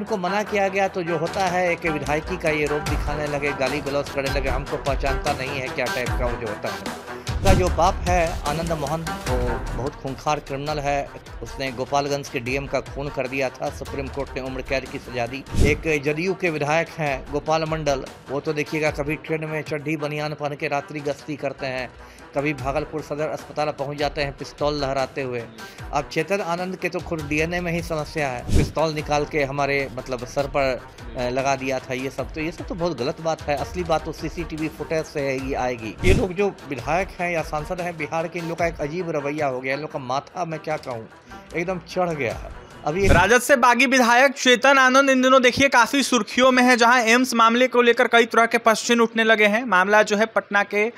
इनको मना किया गया तो जो होता है कि विधायकी का ये रूप दिखाने लगे, गाली गलौज करने लगे, हमको पहचानता नहीं है क्या टाइप का वो जो होता है। उसका जो बाप है आनंद मोहन, वो बहुत खूंखार क्रिमिनल है। उसने गोपालगंज के डीएम का खून कर दिया था, सुप्रीम कोर्ट ने उम्र कैद की सजा दी। एक जदयू के विधायक हैं गोपाल मंडल, वो तो देखिएगा कभी ट्रेन में चड्ढी बनियान पहन के रात्रि गश्ती करते हैं, कभी भागलपुर सदर अस्पताल पहुंच जाते हैं पिस्तौल लहराते हुए। अब चेतन आनंद के तो खुद डीएनए में ही समस्या है, पिस्तौल निकाल के हमारे मतलब सर पर लगा दिया था। ये सब तो बहुत गलत बात है। असली बात तो सीसीटीवी फुटेज से है ये आएगी। ये लोग जो विधायक हैं या सांसद हैं बिहार के, इन लोग का एक अजीब रवैया हो गया। इन लोग का माथा मैं क्या कहूँ एकदम चढ़ गया है। अभी राजद से बागी विधायक चेतन आनंद इन दिनों देखिए काफी सुर्खियों में है, जहां एम्स मामले को लेकर कई तरह के प्रश्न उठने लगे हैं। मामला जो है पटना के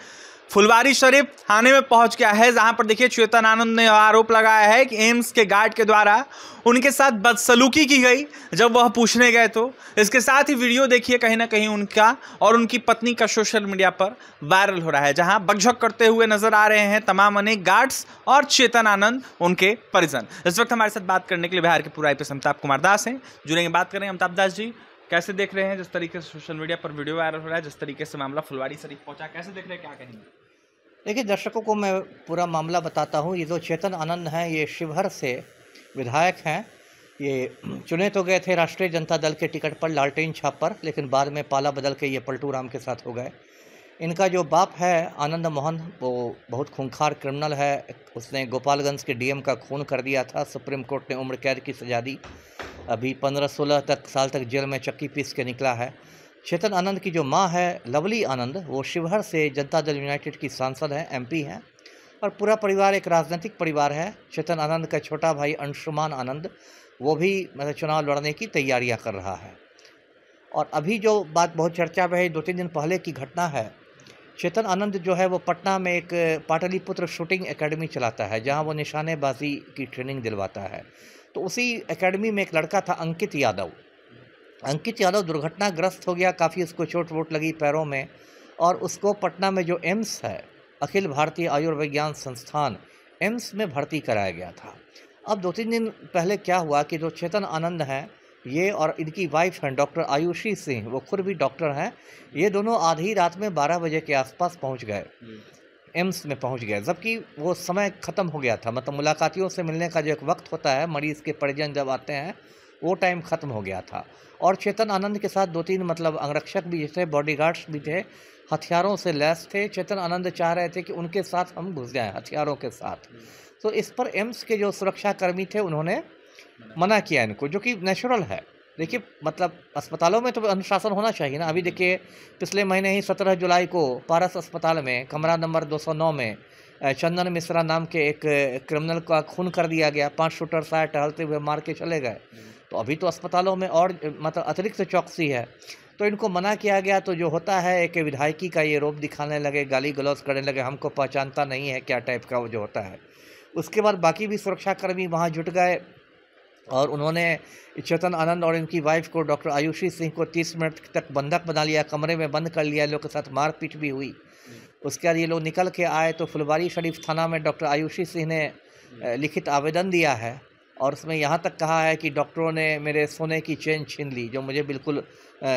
फुलवारीशरीफ थाने में पहुंच गया है, जहां पर देखिए चेतन आनंद ने आरोप लगाया है कि एम्स के गार्ड के द्वारा उनके साथ बदसलूकी की गई जब वह पूछने गए तो। इसके साथ ही वीडियो देखिए कहीं ना कहीं उनका और उनकी पत्नी का सोशल मीडिया पर वायरल हो रहा है, जहां बकझक करते हुए नजर आ रहे हैं तमाम अनेक गार्ड्स और चेतन आनंद उनके परिजन। इस वक्त हमारे साथ बात करने के लिए बिहार के पूरा आईपीएस अमिताभ कुमार दास हैं, जुड़ेंगे। बात करें अमिताभ दास जी, कैसे देख रहे हैं जिस तरीके से सोशल मीडिया पर वीडियो वायरल हो रहा है, जिस तरीके से मामला फुलवारीशरीफ पहुंचा, कैसे देख रहे हैं, क्या कहेंगे? देखिए, दर्शकों को मैं पूरा मामला बताता हूँ। ये जो चेतन आनंद हैं ये शिवहर से विधायक हैं। ये चुने तो गए थे राष्ट्रीय जनता दल के टिकट पर लालटेन छाप पर, लेकिन बाद में पाला बदल के ये पलटू राम के साथ हो गए। इनका जो बाप है आनंद मोहन, वो बहुत खूंखार क्रिमिनल है। उसने गोपालगंज के डीएम का खून कर दिया था, सुप्रीम कोर्ट ने उम्र कैद की सजा दी। अभी 15-16 साल तक जेल में चक्की पीस के निकला है। चेतन आनंद की जो माँ है लवली आनंद, वो शिवहर से जनता दल यूनाइटेड की सांसद हैं, एमपी हैं, और पूरा परिवार एक राजनीतिक परिवार है। चेतन आनंद का छोटा भाई अंशुमान आनंद, वो भी मतलब चुनाव लड़ने की तैयारियां कर रहा है। और अभी जो बात बहुत चर्चा में है, 2-3 दिन पहले की घटना है। चेतन आनंद जो है वो पटना में एक पाटलिपुत्र शूटिंग एकेडमी चलाता है, जहाँ वो निशानेबाजी की ट्रेनिंग दिलवाता है। तो उसी एकेडमी में एक लड़का था अंकित यादव। अंकित यादव दुर्घटनाग्रस्त हो गया, काफ़ी उसको चोट वोट लगी पैरों में, और उसको पटना में जो एम्स है, अखिल भारतीय आयुर्विज्ञान संस्थान, एम्स में भर्ती कराया गया था। अब 2-3 दिन पहले क्या हुआ कि जो चेतन आनंद हैं, ये और इनकी वाइफ हैं डॉक्टर आयुषी सिंह, वो खुद भी डॉक्टर हैं, ये दोनों आधी रात में 12 बजे के आसपास पहुंच गए, एम्स में पहुंच गए, जबकि वो समय ख़त्म हो गया था। मतलब मुलाकातियों से मिलने का जो एक वक्त होता है, मरीज़ के परिजन जब आते हैं, वो टाइम ख़त्म हो गया था। और चेतन आनंद के साथ 2-3 मतलब अंगरक्षक भी थे, बॉडीगार्ड्स भी थे, हथियारों से लैस थे। चेतन आनंद चाह रहे थे कि उनके साथ हम घुस जाएं हथियारों के साथ। तो इस पर एम्स के जो सुरक्षाकर्मी थे उन्होंने मना किया इनको, जो कि नेचुरल है। देखिए, मतलब अस्पतालों में तो अनुशासन होना चाहिए ना। अभी देखिए, पिछले महीने ही 17 जुलाई को पारस अस्पताल में कमरा नंबर 209 में चंदन मिश्रा नाम के एक क्रिमिनल का खून कर दिया गया। 5 शूटर्स आए, टहलते हुए मार के चले गए। तो अभी तो अस्पतालों में और मतलब अतिरिक्त चौकसी है। तो इनको मना किया गया तो जो होता है कि विधायकी का ये रूप दिखाने लगे, गाली गलौज करने लगे, हमको पहचानता नहीं है क्या टाइप का वो जो होता है। उसके बाद बाकी भी सुरक्षाकर्मी वहाँ जुट गए और उन्होंने चेतन आनंद और इनकी वाइफ को, डॉक्टर आयुषी सिंह को 30 मिनट तक बंधक बना लिया, कमरे में बंद कर लिया। लोग के साथ मारपीट भी हुई। उसके बाद ये लोग निकल के आए तो फुलवारीशरीफ थाना में डॉक्टर आयुषी सिंह ने लिखित आवेदन दिया है, और उसमें यहाँ तक कहा है कि डॉक्टरों ने मेरे सोने की चेन छीन ली, जो मुझे बिल्कुल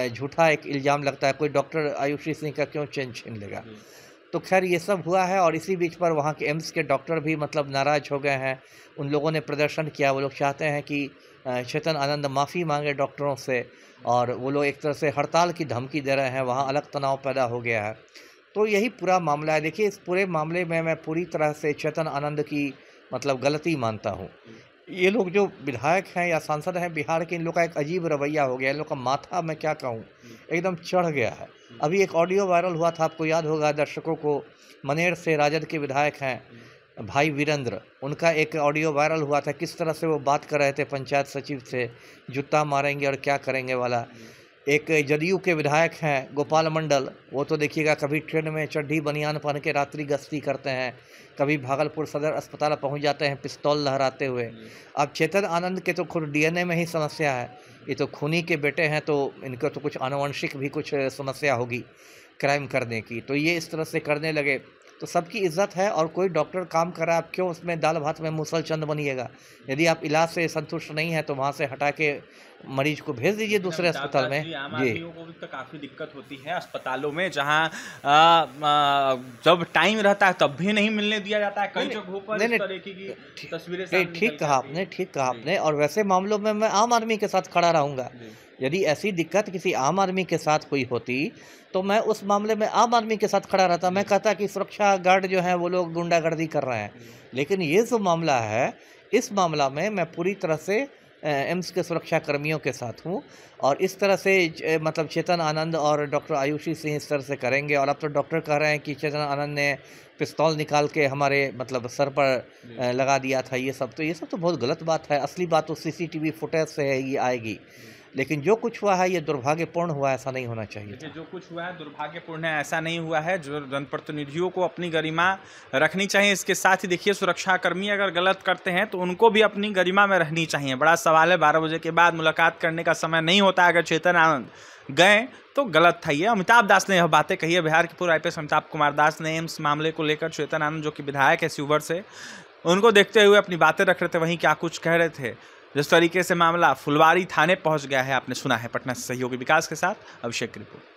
झूठा एक इल्ज़ाम लगता है। कोई डॉक्टर आयुषी सिंह का क्यों चेन छीन लेगा? तो खैर ये सब हुआ है। और इसी बीच पर वहाँ के एम्स के डॉक्टर भी मतलब नाराज़ हो गए हैं। उन लोगों ने प्रदर्शन किया। वो लोग चाहते हैं कि चेतन आनंद माफ़ी मांगे डॉक्टरों से, और वो लोग एक तरह से हड़ताल की धमकी दे रहे हैं। वहाँ अलग तनाव पैदा हो गया है। तो यही पूरा मामला है। देखिए, इस पूरे मामले में मैं पूरी तरह से चेतन आनंद की मतलब गलती मानता हूँ। ये लोग जो विधायक हैं या सांसद हैं बिहार के, इन लोग का एक अजीब रवैया हो गया। इन लोग का माथा मैं क्या कहूँ एकदम चढ़ गया है। अभी एक ऑडियो वायरल हुआ था, आपको याद होगा दर्शकों को, मनेर से राजद के विधायक हैं भाई वीरेंद्र, उनका एक ऑडियो वायरल हुआ था। किस तरह से वो बात कर रहे थे पंचायत सचिव से, जूता मारेंगे और क्या करेंगे वाला। एक जदयू के विधायक हैं गोपाल मंडल, वो तो देखिएगा कभी ट्रेन में चड्ढी बनियान पहन के रात्रि गश्ती करते हैं, कभी भागलपुर सदर अस्पताल पहुंच जाते हैं पिस्तौल लहराते हुए। अब चेतन आनंद के तो खुद डीएनए में ही समस्या है। ये तो खूनी के बेटे हैं, तो इनको तो कुछ आनुवंशिक भी कुछ समस्या होगी क्राइम करने की। तो ये इस तरह से करने लगे तो सबकी इज्जत है। और कोई डॉक्टर काम कर रहा है, आप क्यों उसमें दाल भात में मुसल चंद बनिएगा? यदि आप इलाज से संतुष्ट नहीं हैं तो वहाँ से हटा के मरीज को भेज दीजिए दूसरे अस्पताल में। आम जी आदमियों को भी तो काफी दिक्कत होती है अस्पतालों में, जहां जब टाइम रहता है तब भी नहीं मिलने दिया जाता है। कई जगहों पर इस तरह की तस्वीरें सामने निकल ठीक कहा आती आपने, हैं। ठीक कहा आपने। और वैसे मामलों में मैं आम आदमी के साथ खड़ा रहूँगा। जी। यदि ऐसी दिक्कत किसी आम आदमी के साथ कोई होती तो मैं उस मामले में आम आदमी के साथ खड़ा रहता। मैं कहता कि सुरक्षा गार्ड जो हैं वो लोग गुंडागर्दी कर रहे हैं, लेकिन ये जो मामला है, इस मामला में मैं पूरी तरह से एम्स के सुरक्षा कर्मियों के साथ हूँ। और इस तरह से मतलब चेतन आनंद और डॉक्टर आयुषी सिंह इस तरह से करेंगे। और अब तो डॉक्टर कह रहे हैं कि चेतन आनंद ने पिस्तौल निकाल के हमारे मतलब सर पर लगा दिया था। ये सब तो बहुत गलत बात है। असली बात तो सीसीटीवी फुटेज से है, ये आएगी। लेकिन जो कुछ हुआ है ये दुर्भाग्यपूर्ण हुआ, ऐसा नहीं होना चाहिए था। जो कुछ हुआ है दुर्भाग्यपूर्ण है, ऐसा नहीं हुआ है। जो जनप्रतिनिधियों को अपनी गरिमा रखनी चाहिए। इसके साथ ही देखिए, सुरक्षाकर्मी अगर गलत करते हैं तो उनको भी अपनी गरिमा में रहनी चाहिए। बड़ा सवाल है, 12 बजे के बाद मुलाकात करने का समय नहीं होता। अगर चेतन आनंद गए तो गलत था। ये अमिताभ दास ने यह बातें कही है। बिहार के पूर्व IPS अमिताभ कुमार दास ने एम्स मामले को लेकर चेतन आनंद जो कि विधायक है शिवहर से, उनको देखते हुए अपनी बातें रख रहे थे। वहीं क्या कुछ कह रहे थे। जिस तरीके से मामला फुलवारी थाने पहुंच गया है, आपने सुना है। पटना से सहयोगी विकास के साथ अभिषेक की रिपोर्ट।